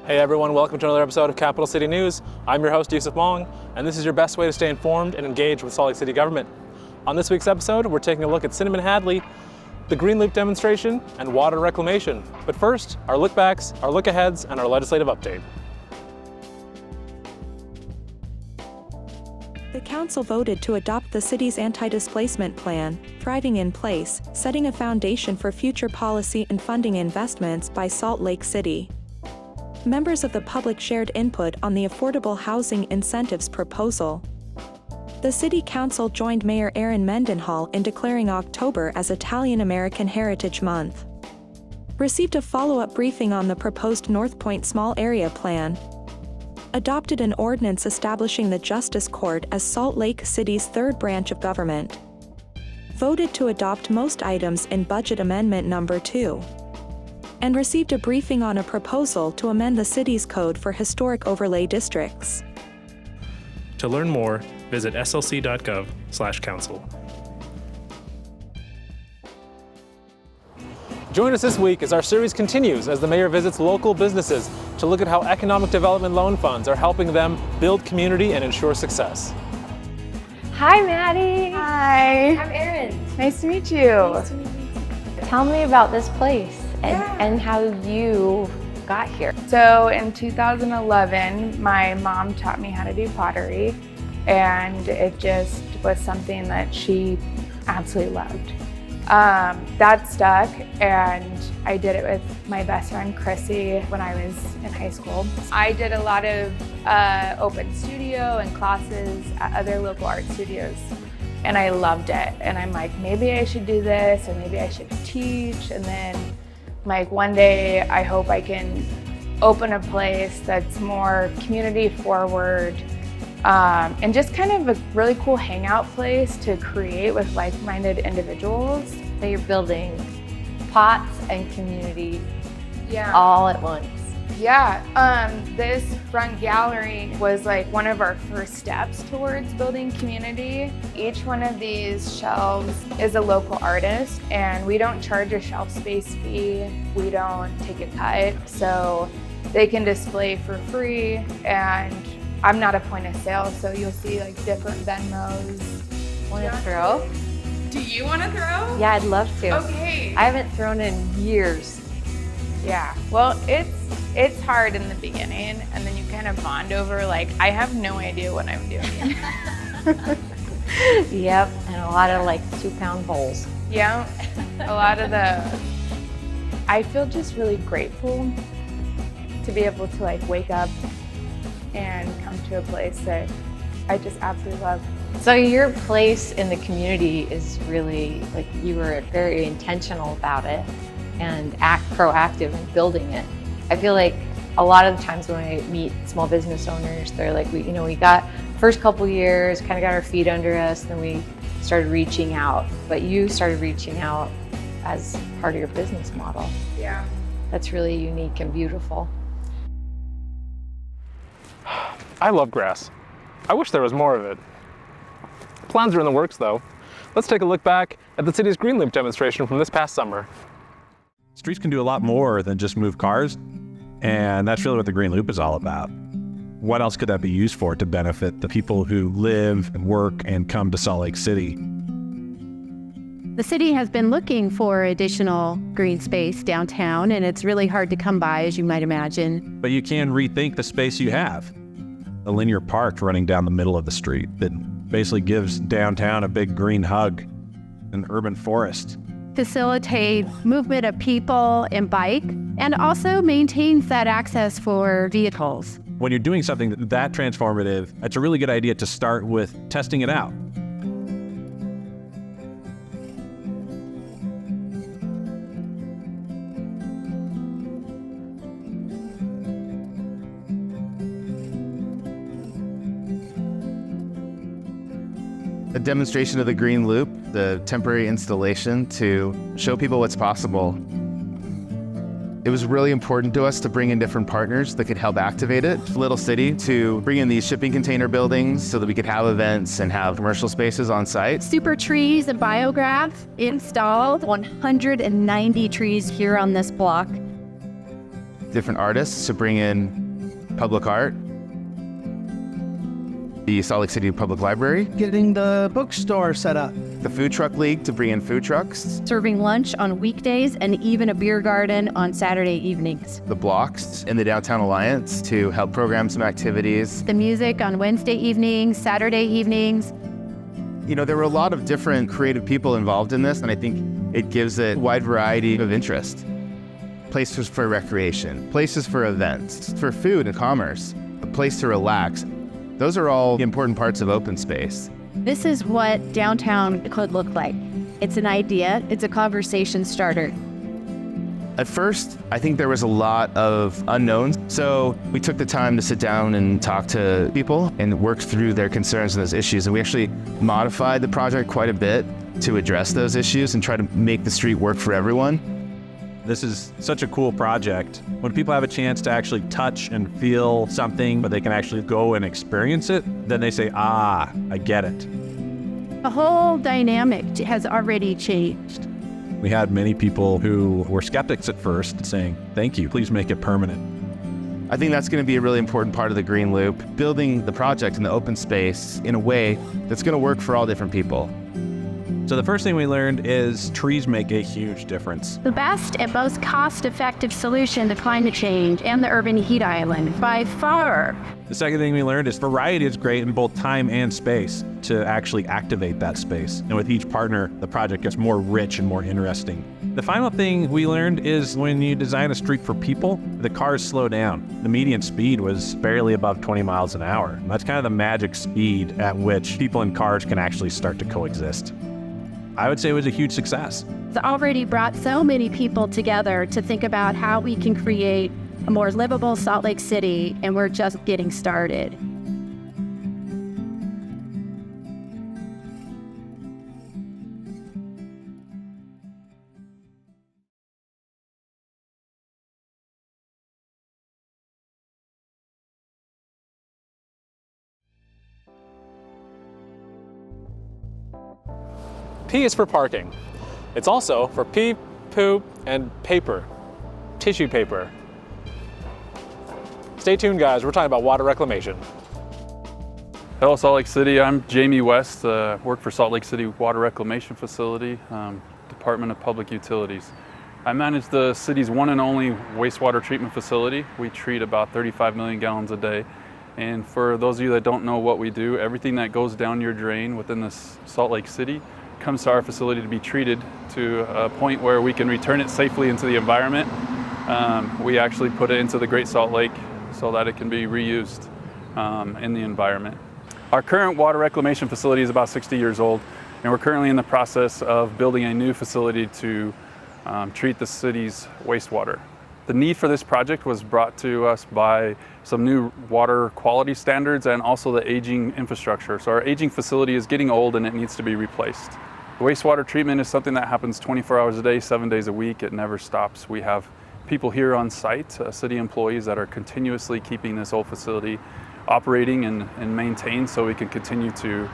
Hey everyone, welcome to another episode of Capital City News. I'm your host, Yusuf Mong, and this is your best way to stay informed and engaged with Salt Lake City government. On this week's episode, we're taking a look at Cinamon Hadley, the Green Loop demonstration, and water reclamation. But first, our look backs, our look aheads, and our legislative update. The council voted to adopt the city's anti-displacement plan, Thriving in Place, setting a foundation for future policy and funding investments by Salt Lake City. Members of the public shared input on the Affordable Housing Incentives proposal. The City Council joined Mayor Mendenhall in declaring October as Italian-American Heritage Month. Received a follow-up briefing on the proposed North Point Small Area Plan. Adopted an ordinance establishing the Justice Court as Salt Lake City's third branch of government. Voted to adopt most items in Budget Amendment Number 2. And received a briefing on a proposal to amend the city's code for historic overlay districts. To learn more, visit slc.gov/council. Join us this week as our series continues as the mayor visits local businesses to look at how economic development loan funds are helping them build community and ensure success. Hi, Maddie. Hi. I'm Erin. Nice to meet you. Nice to meet you. Tell me about this place and how you got here. So in 2011, my mom taught me how to do pottery, and it just was something that she absolutely loved. That stuck, and I did it with my best friend Chrissy when I was in high school. I did a lot of open studio and classes at other local art studios, and I loved it. And I'm like, maybe I should do this, or maybe I should teach. And then like one day, I hope I can open a place that's more community forward, and just kind of a really cool hangout place to create with like-minded individuals. So you're building pots and community all at once. Yeah, this front gallery was like one of our first steps towards building community. Each one of these shelves is a local artist, and we don't charge a shelf space fee. We don't take a cut, so they can display for free. And I'm not a point of sale, so you'll see like different Venmos. Want to throw? Do you want to throw? Yeah, I'd love to. Okay. I haven't thrown in years. Yeah, well, it's hard in the beginning, and then you kind of bond over like, I have no idea what I'm doing. Yep, and a lot of like 2-pound bowls. Yeah, a lot of I feel just really grateful to be able to like wake up and come to a place that I just absolutely love. So your place in the community is really like, you were very intentional about it and act proactive in building it. I feel like a lot of the times when I meet small business owners, they're like, we got first couple years, kind of got our feet under us, then we started reaching out. But you started reaching out as part of your business model. Yeah. That's really unique and beautiful. I love grass. I wish there was more of it. Plans are in the works though. Let's take a look back at the city's Green Loop demonstration from this past summer. Streets can do a lot more than just move cars, and that's really what the Green Loop is all about. What else could that be used for to benefit the people who live and work and come to Salt Lake City? The city has been looking for additional green space downtown, and it's really hard to come by, as you might imagine. But you can rethink the space you have. A linear park running down the middle of the street that basically gives downtown a big green hug, an urban forest. Facilitate movement of people and bike, and also maintains that access for vehicles. When you're doing something that transformative, it's a really good idea to start with testing it out. A demonstration of the Green Loop, the temporary installation to show people what's possible. It was really important to us to bring in different partners that could help activate it. Little City to bring in these shipping container buildings so that we could have events and have commercial spaces on site. Super trees and biograph installed, 190 trees here on this block. different artists to bring in public art. The Salt Lake City Public Library. Getting the bookstore set up. The Food Truck League to bring in food trucks. Serving lunch on weekdays and even a beer garden on Saturday evenings. The Blocks and the Downtown Alliance to help program some activities. The music on Wednesday evenings, Saturday evenings. You know, there were a lot of different creative people involved in this, and I think it gives it a wide variety of interest. Places for recreation, places for events, for food and commerce, a place to relax. Those are all important parts of open space. This is what downtown could look like. It's an idea, it's a conversation starter. At first, I think there was a lot of unknowns, so we took the time to sit down and talk to people and work through their concerns and those issues, and we actually modified the project quite a bit to address those issues and try to make the street work for everyone. This is such a cool project. When people have a chance to actually touch and feel something, but they can actually go and experience it, then they say, ah, I get it. The whole dynamic has already changed. We had many people who were skeptics at first saying, thank you, please make it permanent. I think that's going to be a really important part of the Green Loop, building the project in the open space in a way that's going to work for all different people. So the first thing we learned is trees make a huge difference. The best and most cost-effective solution to climate change and the urban heat island, by far. The second thing we learned is variety is great in both time and space to actually activate that space. And with each partner, the project gets more rich and more interesting. The final thing we learned is when you design a street for people, the cars slow down. The median speed was barely above 20 miles an hour. That's kind of the magic speed at which people and cars can actually start to coexist. I would say it was a huge success. It's already brought so many people together to think about how we can create a more livable Salt Lake City, and we're just getting started. P is for parking. It's also for pee, poop, and paper. Tissue paper. Stay tuned, guys. We're talking about water reclamation. Hello, Salt Lake City. I'm Jamye West, work for Salt Lake City Water Reclamation Facility, Department of Public Utilities. I manage the city's one and only wastewater treatment facility. We treat about 35 million gallons a day. And for those of you that don't know what we do, everything that goes down your drain within this Salt Lake City comes to our facility to be treated to a point where we can return it safely into the environment. We actually put it into the Great Salt Lake so that it can be reused in the environment. Our current water reclamation facility is about 60 years old, and we're currently in the process of building a new facility to treat the city's wastewater. The need for this project was brought to us by some new water quality standards and also the aging infrastructure. So our aging facility is getting old and it needs to be replaced. Wastewater treatment is something that happens 24 hours a day, 7 days a week. It never stops. We have people here on site, city employees that are continuously keeping this old facility operating and maintained so we can continue to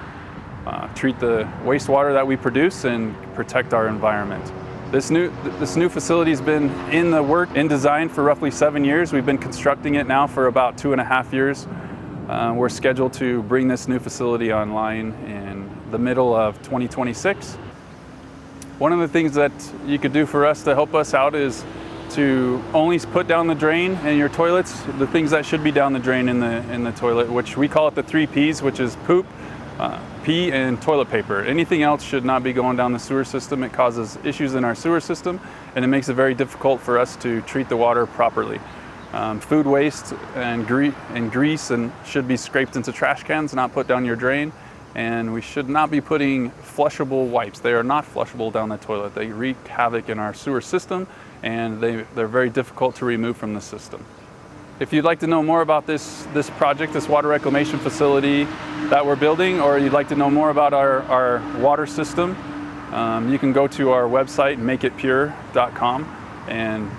treat the wastewater that we produce and protect our environment. This new facility has been in design for roughly 7 years. We've been constructing it now for about 2.5 years. We're scheduled to bring this new facility online in the middle of 2026. One of the things that you could do for us to help us out is to only put down the drain in your toilets, the things that should be down the drain in the toilet, which we call it the 3 Ps, which is poop, pee, and toilet paper. Anything else should not be going down the sewer system. It causes issues in our sewer system, and it makes it very difficult for us to treat the water properly. Food waste and grease should be scraped into trash cans, not put down your drain. And we should not be putting flushable wipes. They are not flushable down the toilet. They wreak havoc in our sewer system, and they're very difficult to remove from the system. If you'd like to know more about this project, this water reclamation facility that we're building, or you'd like to know more about our water system, you can go to our website, makeitpure.com, and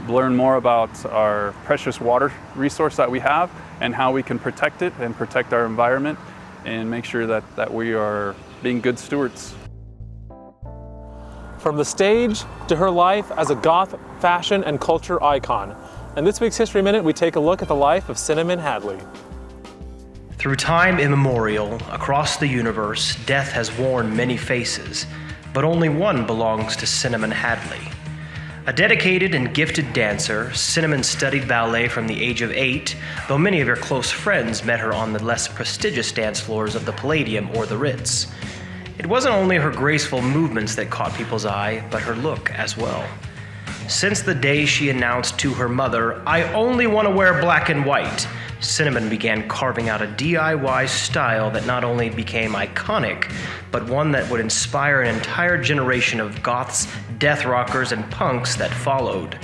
learn more about our precious water resource that we have and how we can protect it and protect our environment and make sure that we are being good stewards. From the stage to her life as a goth fashion and culture icon, In this week's History Minute, we take a look at the life of Cinamon Hadley. Through time immemorial, across the universe, death has worn many faces, but only one belongs to Cinamon Hadley. A dedicated and gifted dancer, Cinamon studied ballet from the age of 8, though many of her close friends met her on the less prestigious dance floors of the Palladium or the Ritz. It wasn't only her graceful movements that caught people's eye, but her look as well. Since the day she announced to her mother, "I only want to wear black and white," Cinamon began carving out a DIY style that not only became iconic, but one that would inspire an entire generation of goths, death rockers, and punks that followed.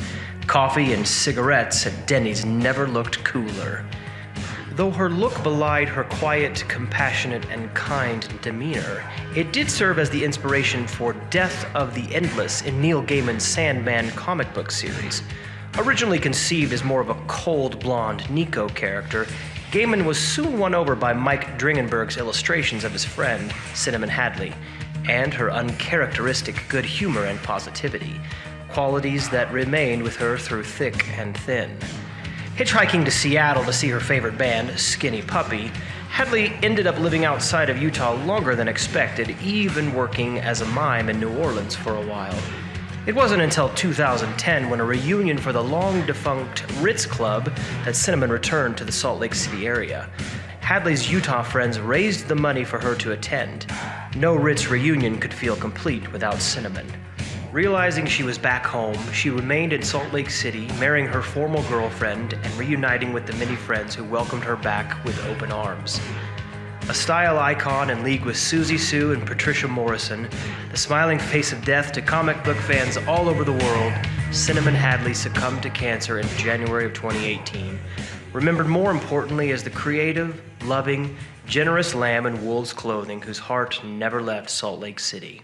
Coffee and cigarettes at Denny's never looked cooler. Though her look belied her quiet, compassionate, and kind demeanor, it did serve as the inspiration for Death of the Endless in Neil Gaiman's Sandman comic book series. Originally conceived as more of a cold, blonde Nico character, Gaiman was soon won over by Mike Dringenberg's illustrations of his friend, Cinamon Hadley, and her uncharacteristic good humor and positivity, qualities that remained with her through thick and thin. Hitchhiking to Seattle to see her favorite band, Skinny Puppy, Hadley ended up living outside of Utah longer than expected, even working as a mime in New Orleans for a while. It wasn't until 2010, when a reunion for the long-defunct Ritz Club, that Cinamon returned to the Salt Lake City area. Hadley's Utah friends raised the money for her to attend. No Ritz reunion could feel complete without Cinamon. Realizing she was back home, she remained in Salt Lake City, marrying her former girlfriend and reuniting with the many friends who welcomed her back with open arms. A style icon in league with Susie Sue and Patricia Morrison, the smiling face of death to comic book fans all over the world, Cinamon Hadley succumbed to cancer in January of 2018, remembered more importantly as the creative, loving, generous lamb in wolves clothing whose heart never left Salt Lake City.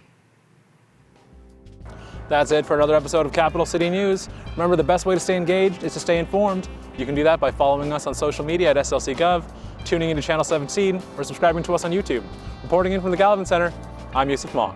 That's it for another episode of Capital City News. Remember, the best way to stay engaged is to stay informed. You can do that by following us on social media at SLCGov, tuning into Channel 17, or subscribing to us on YouTube. Reporting in from the Gallivan Center, I'm Yusuf Mong.